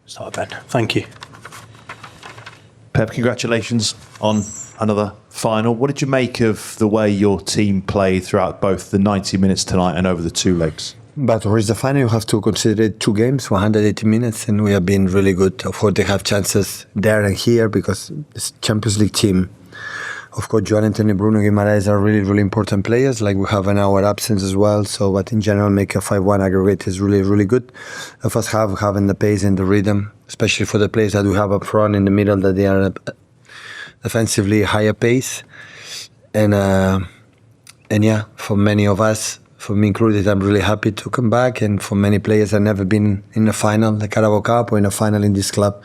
Start, Ben. Thank you. Pep, congratulations on another final. What did you make of the way your team played throughout both the 90 minutes tonight and over the two legs? But to reach the final, you have to consider it 2 games, 180 minutes, and we have been really good. Of course, they have chances there and here because it's Champions League team. Of course, Joan Anthony, Bruno Guimaraes are really, really important players, like we have in our absence as well. So, but in general, make a 5-1 aggregate is really, really good. The first half, having the pace and the rhythm, especially for the players that we have up front in the middle, that they are defensively higher pace. And yeah, for many of us, for me included, I'm really happy to come back. And for many players that never been in a final, the Carabao Cup or in a final in this club,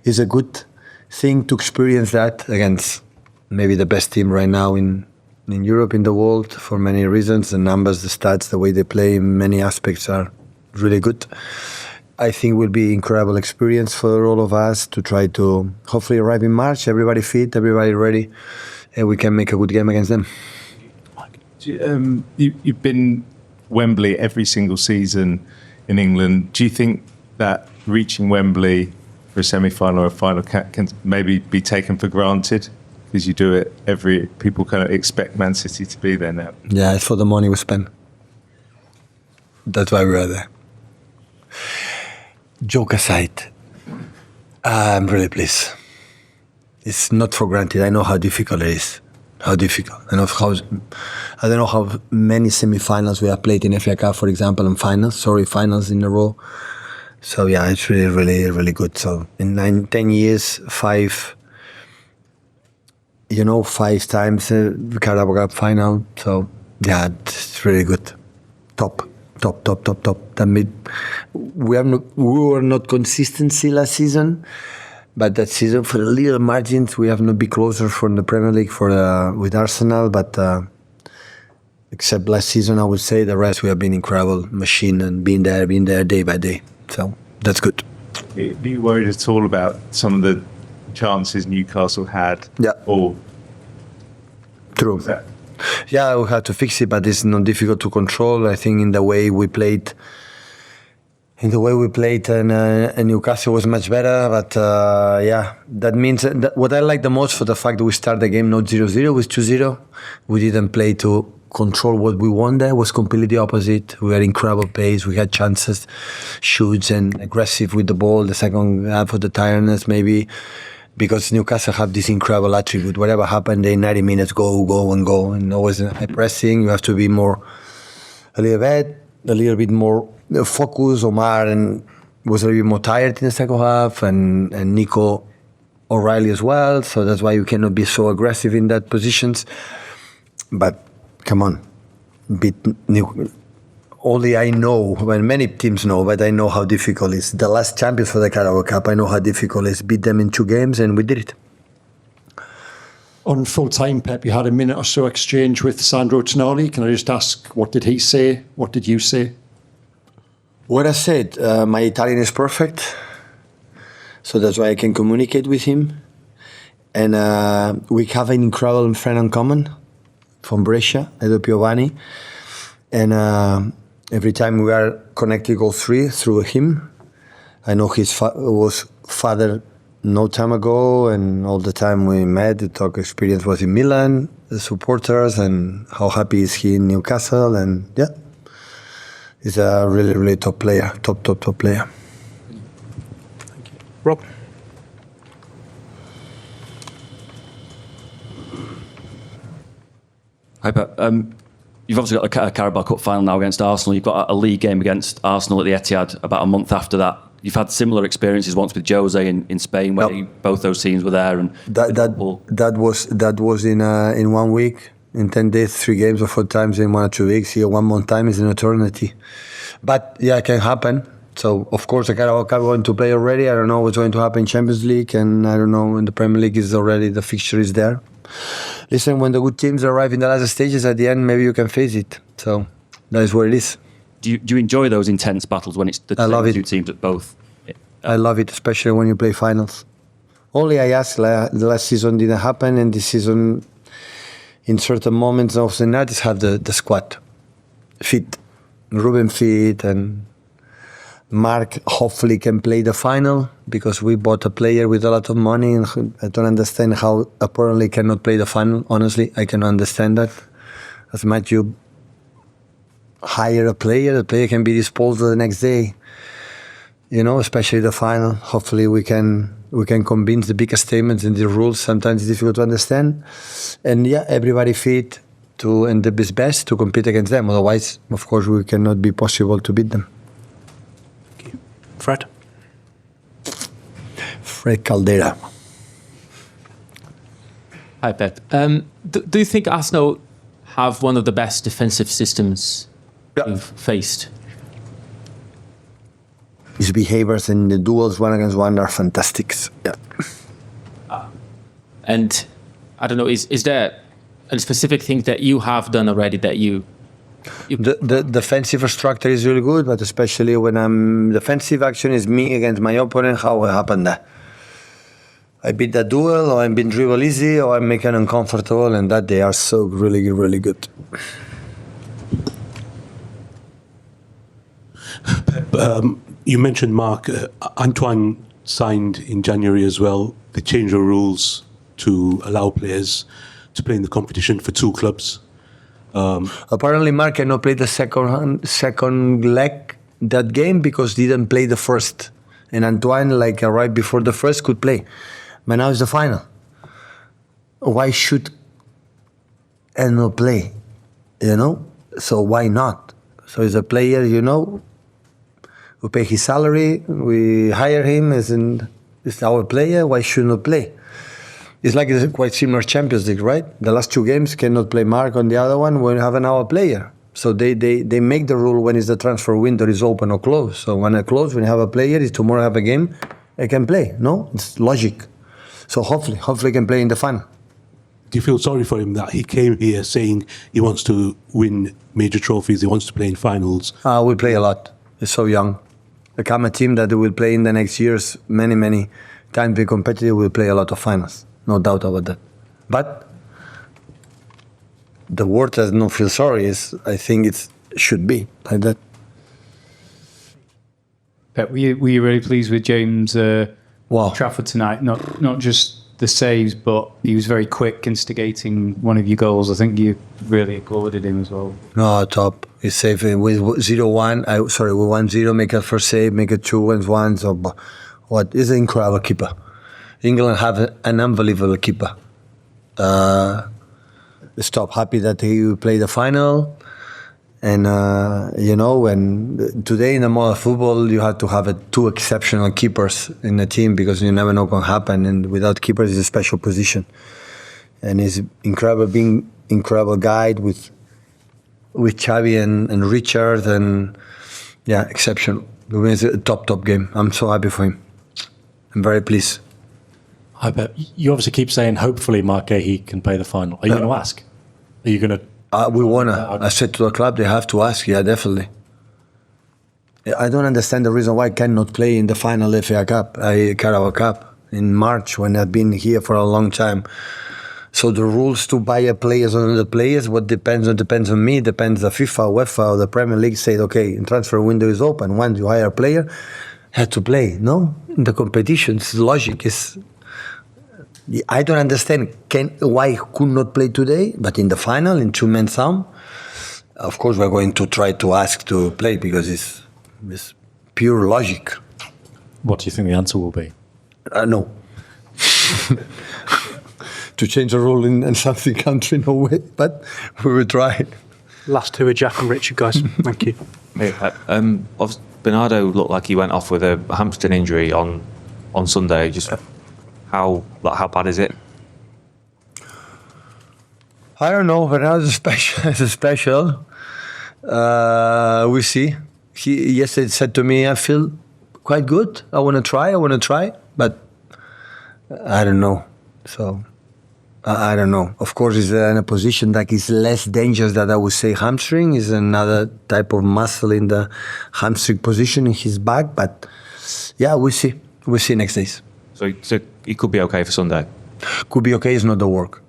is a good thing to experience that against maybe the best team right now in Europe, in the world, for many reasons. The numbers, the stats, the way they play, many aspects are really good. I think will be incredible experience for all of us to try to hopefully arrive in March, everybody fit, everybody ready, and we can make a good game against them. You've been Wembley every single season in England. Do you think that reaching Wembley for a semi-final or a final can maybe be taken for granted? Because you do it people kind of expect Man City to be there now. Yeah, it's for the money we spend. That's why we are there. Joke aside, I'm really pleased. It's not for granted. I know how difficult it is. How difficult. I don't know how many semi-finals we have played in FA Cup, for example, and finals in a row. So yeah, it's really, really, really good. So in 10 years, 5 times Carabao Cup final. So yeah, it's really good. Top. That mean we were not consistency last season, but that season for the little margins we have not been closer from the Premier League with Arsenal. But except last season, I would say the rest we have been incredible machine and being there day by day. So that's good. Are you worried at all about some of the chances Newcastle had? Yeah. Or true. Yeah, we have to fix it, but it's not difficult to control. I think in the way we played, and Newcastle was much better. But yeah, that means that what I like the most for the fact that we start the game not 0-0, was 2-0. We didn't play to control what we want there. It was completely the opposite. We had incredible pace. We had chances, shoots, and aggressive with the ball. The second half of the tiredness, maybe. Because Newcastle have this incredible attribute. Whatever happened, they 90 minutes go, and always high pressing. You have to be a little bit more focused. Omar was a little bit more tired in the second half, and Nico O'Reilly as well. So that's why you cannot be so aggressive in that positions. But come on, beat only I know, well, many teams know, but I know how difficult it is. The last champions for the Carabao Cup, I know how difficult it is. Beat them in 2 games, and we did it. On full time, Pep, you had a minute or so exchange with Sandro Tonali. Can I just ask, what did he say? What did you say? What I said, my Italian is perfect, so that's why I can communicate with him. And we have an incredible friend in common from Brescia, Edo Piovani. And every time we are connected all 3 through him. I know his was father no time ago, and all the time we met, the talk experience was in Milan, the supporters, and how happy is he in Newcastle, and yeah, he's a really, really top player, top player. Thank you. Rob? Hi, Pep. You've obviously got a Carabao Cup final now against Arsenal. You've got a league game against Arsenal at the Etihad about a month after that. You've had similar experiences once with Jose in Spain, where both those teams were there. And that was in 1 week, in 10 days, 3 games or 4 times in 1 or 2 weeks. Here, 1 month time is an eternity. But yeah, it can happen. So of course, the Carabao Cup going to play already. I don't know what's going to happen in Champions League, and I don't know when the Premier League is already, the fixture is there. Listen, when the good teams arrive in the last stages, at the end, maybe you can face it. So that is what it is. Do you enjoy those intense battles when it's the same 2 teams at both? I love it, especially when you play finals. Only I asked, the last season didn't happen, and this season, in certain moments of the night, have the squad fit, Ruben fit, and Marc hopefully can play the final because we bought a player with a lot of money, and I don't understand how apparently cannot play the final. Honestly, I cannot understand that. As much you hire a player, the player can be disposed of the next day. Especially the final. Hopefully we can convince the bigger statements and the rules. Sometimes it's difficult to understand. And everybody fit and do his best to compete against them. Otherwise, of course, we cannot be possible to beat them. Thank you. Fred? Fred Caldera. Hi, Pep. Do you think Arsenal have one of the best defensive systems you've faced? His behaviors in the duels 1 against 1 are fantastic. Yeah. And I don't know, is there a specific thing that you have done already that you The defensive structure is really good, but especially when I'm defensive action is me against my opponent, how it happened that? I beat that duel, or I'm being dribble easy, or I'm making uncomfortable, and that they are so really, really good. You mentioned Marc. Antoine signed in January as well. They changed the rules to allow players to play in the competition for 2 clubs. Apparently, Marc cannot play the second leg that game because he didn't play the first. And Antoine, right before the first, could play. But now it's the final. Why should and not play? So why not? So he's a player, we pay his salary, we hire him as it's our player, why should not play? It's like it's quite similar Champions League, right? The last 2 games cannot play Marc on the other one when we have an our player. So they make the rule when is the transfer window is open or closed. So when I close, when you have a player, is tomorrow have a game, I can play. No? It's logic. So hopefully he can play in the final. Do you feel sorry for him that he came here saying he wants to win major trophies, he wants to play in finals? We play a lot. He's so young. I'm a team that will play in the next years many times, be competitive, will play a lot of finals. No doubt about that. But the word does not feel sorry. I think it should be like that. Pep, were you really pleased with James Wow. Trafford tonight? Not just the saves, but he was very quick instigating one of your goals. I think you really applauded him as well. No, top. He's safe with 0-1. With 1-0, make a first save, make a 2-1. So, what is an incredible keeper. England have an unbelievable keeper. Stop. Happy that he will play the final. And, and today in the modern football, you have to have 2 exceptional keepers in the team because you never know what can happen. And without keepers, it's a special position. And he's incredible guide with Xavi and Richard. And, exceptional. It's a top game. I'm so happy for him. I'm very pleased. Hi, Pep. You obviously keep saying hopefully Marc Guehi can play the final. Are you going to ask? Are you going to... we wanna. I said to the club, they have to ask. Yeah, definitely. I don't understand the reason why I cannot play in the final FA Cup, Carabao Cup in March when I've been here for a long time. So the rules to buy a players on the players, what depends on me, depends on FIFA, UEFA, or the Premier League said, okay, transfer window is open. Once you hire a player, have to play. No, in the competitions, logic is. I don't understand why he could not play today, but in the final, in 2-man sound, of course we're going to try to ask to play because it's pure logic. What do you think the answer will be? No. To change the rule in something country, no way, but we will try. Last 2 are Jack and Richard, guys. Thank you. Hey, Bernardo looked like he went off with a hamstring injury on Sunday. Just how bad is it? I don't know. Bernardo is special. We see. He yesterday said to me, "I feel quite good. I want to try, but I don't know." So I don't know. Of course, he's in a position that is less dangerous than I would say hamstring. Is another type of muscle in the hamstring position in his back. But yeah, we see. We'll see next days. So he could be okay for Sunday? Could be okay is not the work.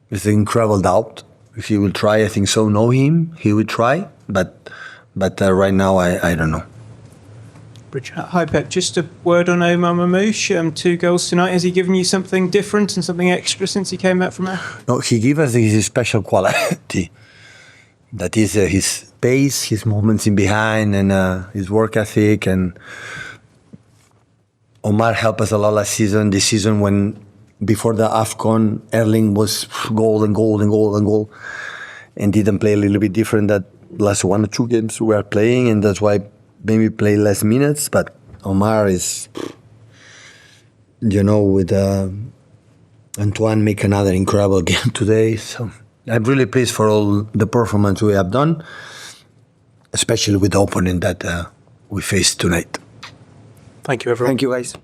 It's an incredible doubt. If he will try, I think so. Know him, he will try. But right now, I don't know. Bridge. Hi Pep, just a word on Omar Marmoush. 2 goals tonight. Has he given you something different and something extra since he came back from there? No, he gives us his special quality. That is his pace, his movements in behind, and his work ethic. And Omar helped us a lot last season. This season, when before the AFCON, Erling was goal and goal and goal and goal, and didn't play a little bit different that last 1 or 2 games we are playing, and that's why maybe play less minutes. But Omar is, with Antoine make another incredible game today. So I'm really pleased for all the performance we have done, especially with the opponent that we faced tonight. Thank you, everyone. Thank you, guys.